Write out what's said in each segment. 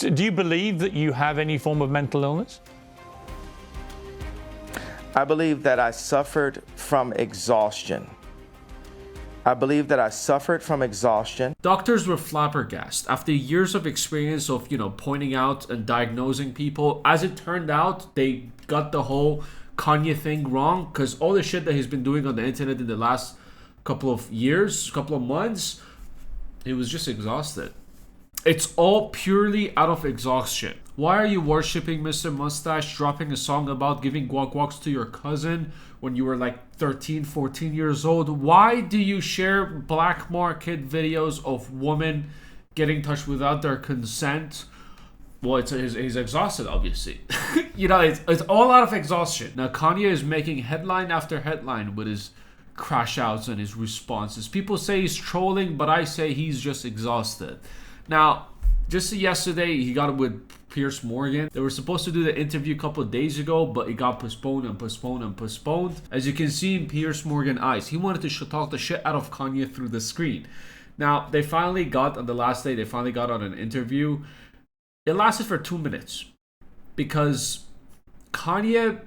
Do you believe that you have any form of mental illness? I believe that I suffered from exhaustion. Doctors were flabbergasted. After years of experience of, pointing out and diagnosing people, as it turned out, they got the whole Kanye thing wrong, because all the shit that he's been doing on the internet in the last couple of months, he was just exhausted. It's all purely out of exhaustion. Why are you worshipping Mr. Mustache, dropping a song about giving guac guacs to your cousin when you were like 13, 14 years old? Why do you share black market videos of women getting touched without their consent? Well, he's exhausted, obviously. It's all out of exhaustion. Now, Kanye is making headline after headline with his crash outs and his responses. People say he's trolling, but I say he's just exhausted. Now, just yesterday, he got it with Piers Morgan. They were supposed to do the interview a couple of days ago, but it got postponed and postponed and postponed. As you can see in Piers Morgan's eyes, he wanted to talk the shit out of Kanye through the screen. Now, on the last day, they finally got on an interview. It lasted for 2 minutes because Kanye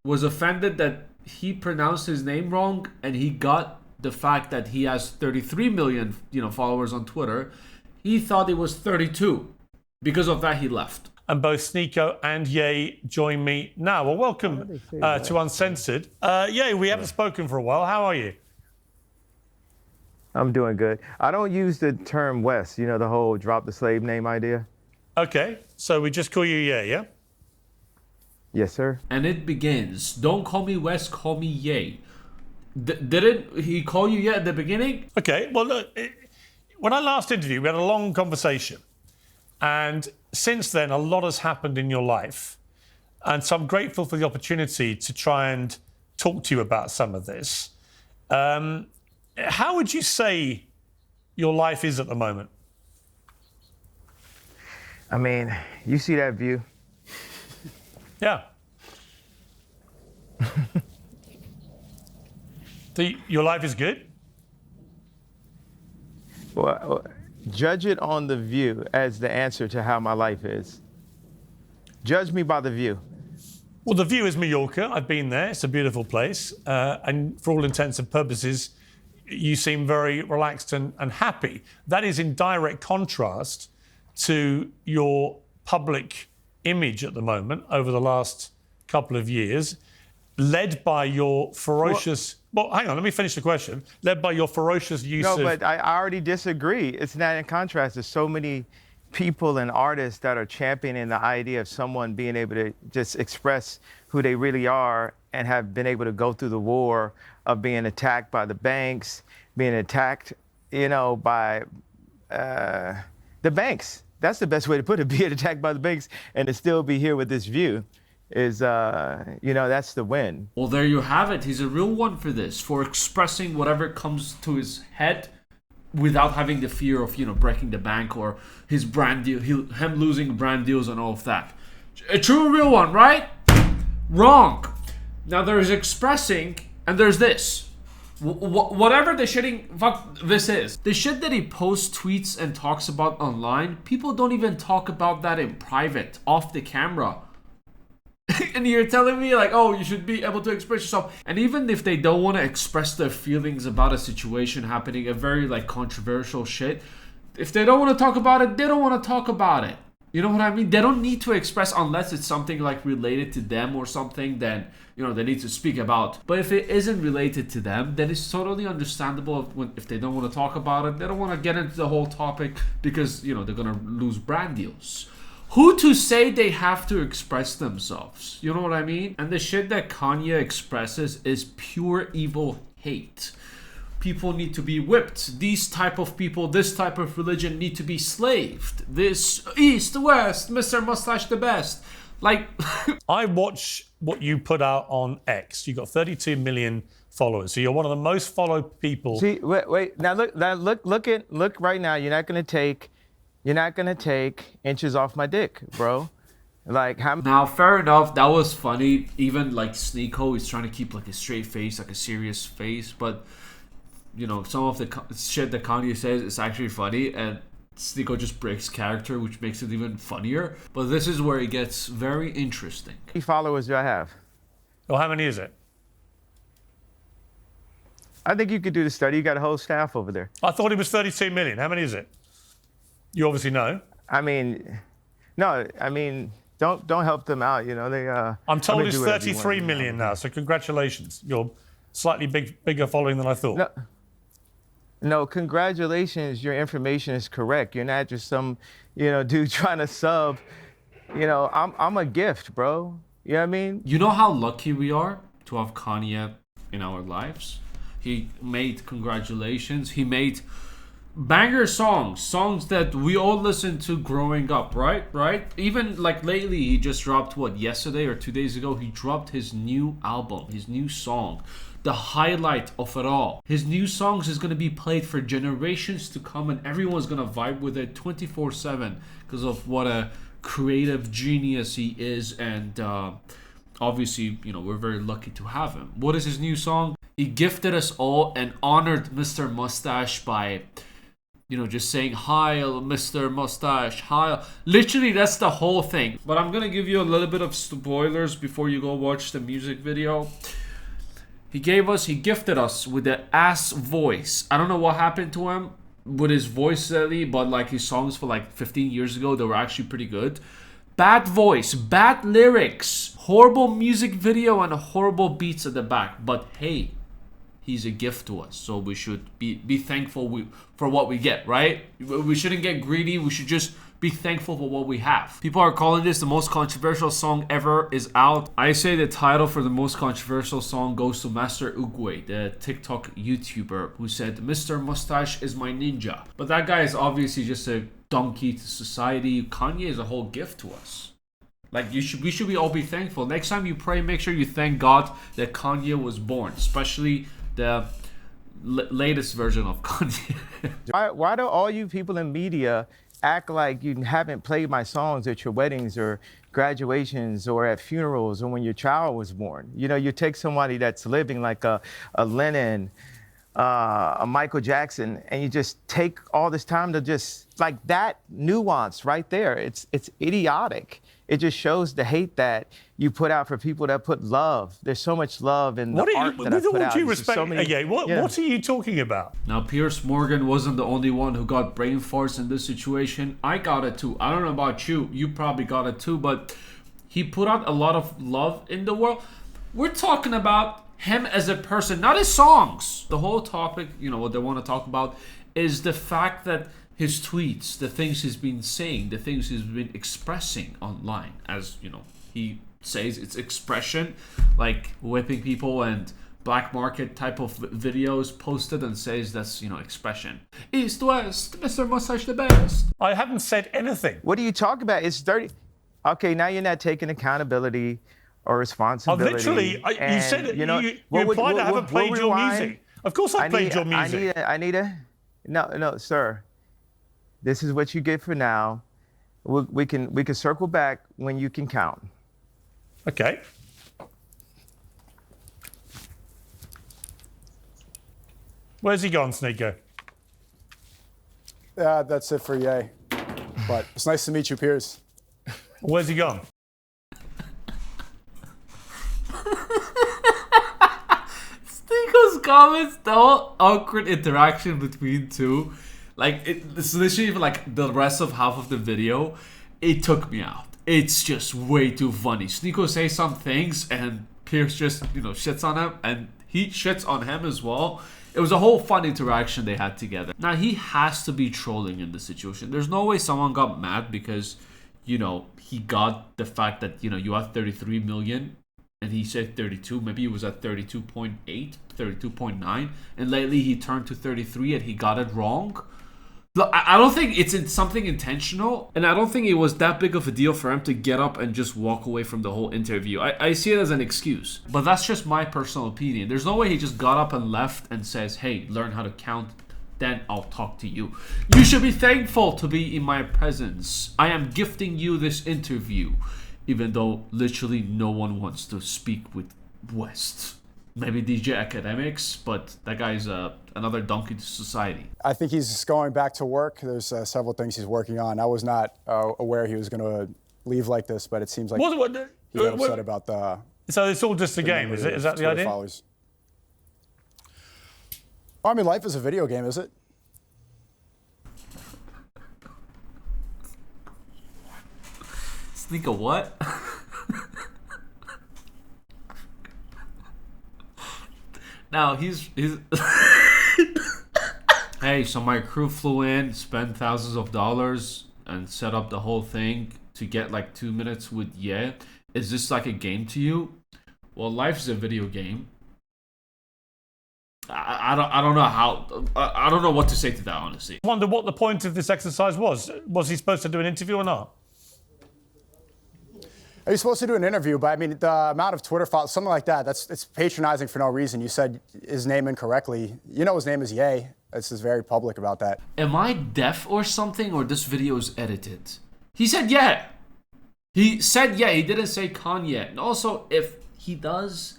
was offended that he pronounced his name wrong, and he got the fact that he has 33 million, followers on Twitter. He thought it was 32. Because of that, he left. And both Sneeko and Ye join me now. Well, welcome to Uncensored. Ye, we haven't spoken for a while. How are you? I'm doing good. I don't use the term West, the whole drop the slave name idea. Okay, so we just call you Ye, yeah? Yes, sir. And it begins. Don't call me West, call me Ye. Didn't he call you Ye at the beginning? Okay, well, look, when I last interviewed, we had a long conversation. And since then, a lot has happened in your life. And so I'm grateful for the opportunity to try and talk to you about some of this. How would you say your life is at the moment? I mean, you see that view? Yeah. Your life is good? Well, judge it on the view as the answer to how my life is. Judge me by the view. Well, the view is Mallorca. I've been there. It's a beautiful place. And for all intents and purposes, you seem very relaxed and happy. That is in direct contrast to your public image at the moment over the last couple of years, led by your ferocious... Well, hang on, let me finish the question. Led by your ferocious use of... No, but I already disagree. It's not in contrast. There's so many people and artists that are championing the idea of someone being able to just express who they really are and have been able to go through the war of being attacked by the banks, being attacked, by the banks. That's the best way to put it, being attacked by the banks and to still be here with this view. Is, that's the win. Well, there you have it. He's a real one for this, for expressing whatever comes to his head without having the fear of, breaking the bank or his brand deal, him losing brand deals and all of that. A true real one, right? Wrong. Now there's expressing and there's this. Whatever the shitting fuck this is. The shit that he posts, tweets, and talks about online, people don't even talk about that in private, off the camera. And you're telling me you should be able to express yourself. And even if they don't want to express their feelings about a situation happening, a very controversial shit, if they don't want to talk about it, they don't want to talk about it. You know what I mean? They don't need to express unless it's something related to them or something, then, they need to speak about. But if it isn't related to them, then it's totally understandable if they don't want to talk about it. They don't want to get into the whole topic because, they're going to lose brand deals. Who to say they have to express themselves? You know what I mean? And the shit that Kanye expresses is pure evil hate. People need to be whipped. These type of people, this type of religion need to be slaved. This East, West, Mr. Mustache the best. I watch what you put out on X. You got 32 million followers. So you're one of the most followed people. See, wait. Now look right now. You're not gonna take inches off my dick, bro. Now, fair enough. That was funny. Even Sneeko is trying to keep a straight face, a serious face. But some of the shit that Kanye says is actually funny. And Sneeko just breaks character, which makes it even funnier. But this is where it gets very interesting. How many followers do I have? Well, how many is it? I think you could do the study. You got a whole staff over there. I thought it was 32 million. How many is it? You obviously know. I mean, no, I mean, don't help them out. You know, they. I'm told it's 33 million now. So congratulations. You're slightly bigger following than I thought. No, congratulations. Your information is correct. You're not just some, dude trying to sub. I'm a gift, bro. You know what I mean? You know how lucky we are to have Kanye in our lives? He made Congratulations. He made banger songs that we all listened to growing up, right? Even like lately, he just dropped, yesterday or 2 days ago, he dropped his new album, his new song. The highlight of it all. His new songs is going to be played for generations to come, and everyone's going to vibe with it 24/7 because of what a creative genius he is. And obviously, we're very lucky to have him. What is his new song? He gifted us all and honored Mr. Mustache by, just saying, "Hi, Mr. Mustache, hi." Literally, that's the whole thing. But I'm going to give you a little bit of spoilers before you go watch the music video. He gifted us with the ass voice. I don't know what happened to him with his voice lately, but like his songs for like 15 years ago, they were actually pretty good. Bad voice, bad lyrics, horrible music video, and horrible beats at the back. But hey, he's a gift to us, so we should be thankful for what we get, right? We shouldn't get greedy. We should just be thankful for what we have. People are calling this the most controversial song ever is out. I say the title for the most controversial song goes to Master Ugwe, the TikTok YouTuber, who said, "Mr. Mustache is my ninja." But that guy is obviously just a donkey to society. Kanye is a whole gift to us. Like, we should all be thankful. Next time you pray, make sure you thank God that Kanye was born, especially the latest version of Kanye. Why do all you people in media act like you haven't played my songs at your weddings or graduations or at funerals or when your child was born? You take somebody that's living like a Lennon, a Michael Jackson, and you just take all this time to just, like, that nuance right there. It's idiotic. It just shows the hate that you put out for people that put love. There's so much love in the art that I put out. What are you talking about? Now, Piers Morgan wasn't the only one who got brain farts in this situation. I got it too. I don't know about you. You probably got it too, but he put out a lot of love in the world. We're talking about him as a person, not his songs. The whole topic, what they want to talk about is the fact that his tweets, the things he's been saying, the things he's been expressing online, as he says, it's expression, like whipping people and black market type of videos posted, and says that's expression. East West, Mr. Mustache the best. I haven't said anything. What are you talking about? It's dirty. Okay, now you're not taking accountability or responsibility. You said you implied I haven't played your music. Of course I played your music. No, sir. This is what you get for now. We can circle back when you can count. Okay. Where's he gone, Sneeko? Yeah, that's it for Ye. But it's nice to meet you, Piers. Where's he gone? Sneeko's comments, the whole awkward interaction between two. Like, it's literally like the rest of half of the video, it took me out. It's just way too funny. Sneeko says some things and Piers just, shits on him, and he shits on him as well. It was a whole fun interaction they had together. Now, he has to be trolling in this situation. There's no way someone got mad because, he got the fact that, you had 33 million and he said 32. Maybe he was at 32.8, 32.9. And lately he turned to 33 and he got it wrong. Look, I don't think it's something intentional, and I don't think it was that big of a deal for him to get up and just walk away from the whole interview. I see it as an excuse, but that's just my personal opinion. There's no way he just got up and left and says, "Hey, learn how to count, then I'll talk to you. You should be thankful to be in my presence. I am gifting you this interview," even though literally no one wants to speak with West. maybe DJ Academics, but that guy's another donkey to society. I think he's going back to work. There's several things he's working on. I was not aware he was going to leave like this, but it seems like he got upset about the... So it's all just a game, is it? Is that the idea? Followers. I mean, life is a video game, is it? Sneak a what? Now he's hey, so my crew flew in, spent thousands of dollars, and set up the whole thing to get like 2 minutes with Is this like a game to you? Well, life is a video game. I don't know how. I don't know what to say to that, honestly. I wonder what the point of this exercise was. Was he supposed to do an interview or not? Are you supposed to do an interview? But I mean, the amount of Twitter followers, something like that, it's patronizing for no reason. You said his name incorrectly. You know his name is Ye. This is very public about that. Am I deaf or something, or this video is edited? He said yeah. He said yeah. He didn't say Kanye. And also, if he does,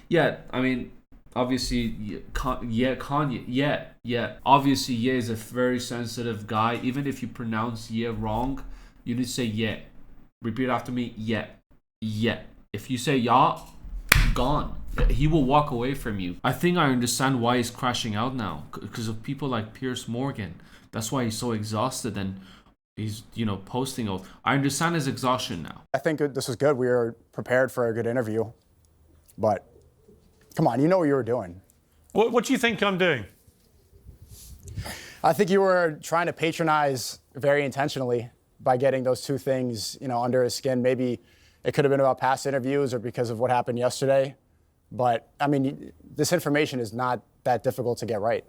yeah. I mean, obviously, Kanye. Yeah. Obviously, Ye is a very sensitive guy. Even if you pronounce Ye wrong, you need to say yeah. Repeat after me, yeah. If you say yeah, gone. He will walk away from you. I think I understand why he's crashing out now. Because of people like Piers Morgan. That's why he's so exhausted and he's, posting. I understand his exhaustion now. I think this was good. We were prepared for a good interview. But, come on, you know what you were doing. What do you think I'm doing? I think you were trying to patronize very intentionally by getting those two things, under his skin. Maybe it could have been about past interviews or because of what happened yesterday. But, I mean, this information is not that difficult to get right.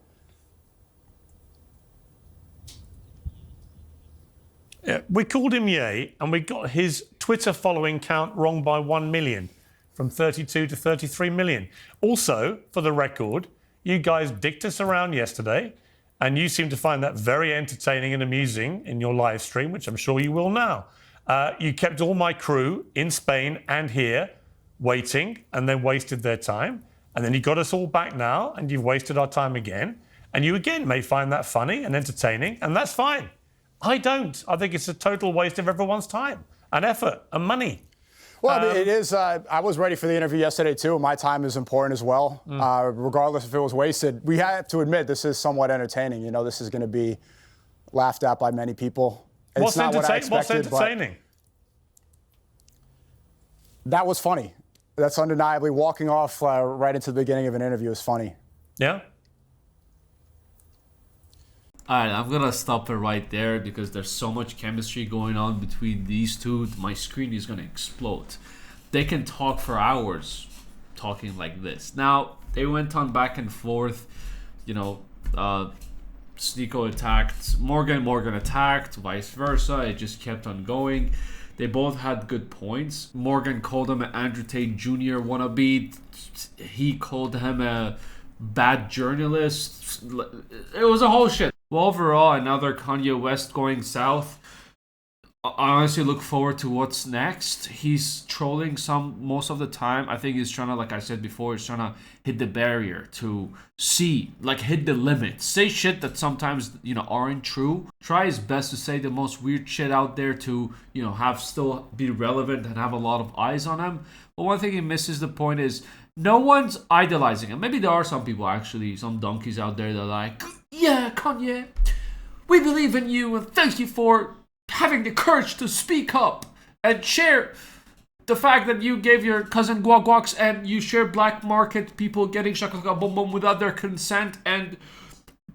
Yeah, we called him Ye, and we got his Twitter following count wrong by 1 million, from 32 to 33 million. Also, for the record, you guys dicked us around yesterday, and you seem to find that very entertaining and amusing in your live stream, which I'm sure you will now. You kept all my crew in Spain and here waiting and then wasted their time. And then you got us all back now and you've wasted our time again. And you again may find that funny and entertaining, and that's fine. I don't. I think it's a total waste of everyone's time and effort and money. Well, I mean, it is. I was ready for the interview yesterday, too. My time is important as well. Regardless if it was wasted, we have to admit this is somewhat entertaining. This is going to be laughed at by many people. It's not what I expected, what's entertaining? That was funny. That's undeniably walking off right into the beginning of an interview is funny. Yeah? All right, I'm going to stop it right there because there's so much chemistry going on between these two. My screen is going to explode. They can talk for hours talking like this. Now, they went on back and forth. Sneeko attacked Morgan attacked, vice versa. It just kept on going. They both had good points. Morgan called him an Andrew Tate Jr. wannabe. He called him a bad journalist. It was a whole shit. Well, overall, another Kanye West going south. I honestly look forward to what's next. He's trolling most of the time. I think he's trying to, like I said before, he's trying to hit the barrier to hit the limit. Say shit that sometimes, aren't true. Try his best to say the most weird shit out there to, have still be relevant and have a lot of eyes on him. But one thing he misses the point is no one's idolizing him. Maybe there are some people actually, some donkeys out there that are like, yeah, Kanye, we believe in you and thank you for having the courage to speak up and share the fact that you gave your cousin guac guacs and you share black market people getting shakalaka boom boom without their consent and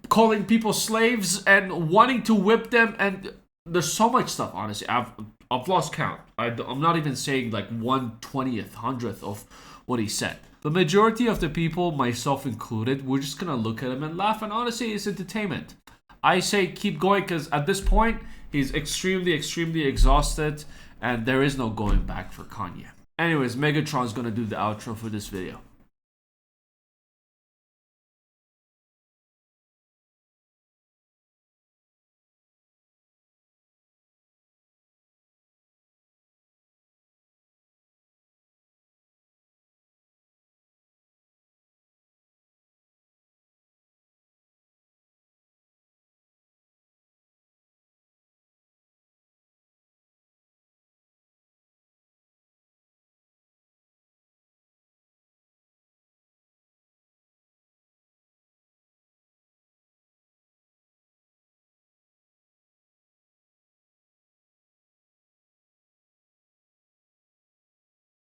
calling people slaves and wanting to whip them, and there's so much stuff. Honestly, I've lost count. I'm not even saying like 1/20th, 100th of what he said. The majority of the people, myself included, we're just gonna look at him and laugh, and honestly, it's entertainment. I say keep going because at this point, he's extremely, extremely exhausted and there is no going back for Kanye. Anyways, Megatron's gonna do the outro for this video.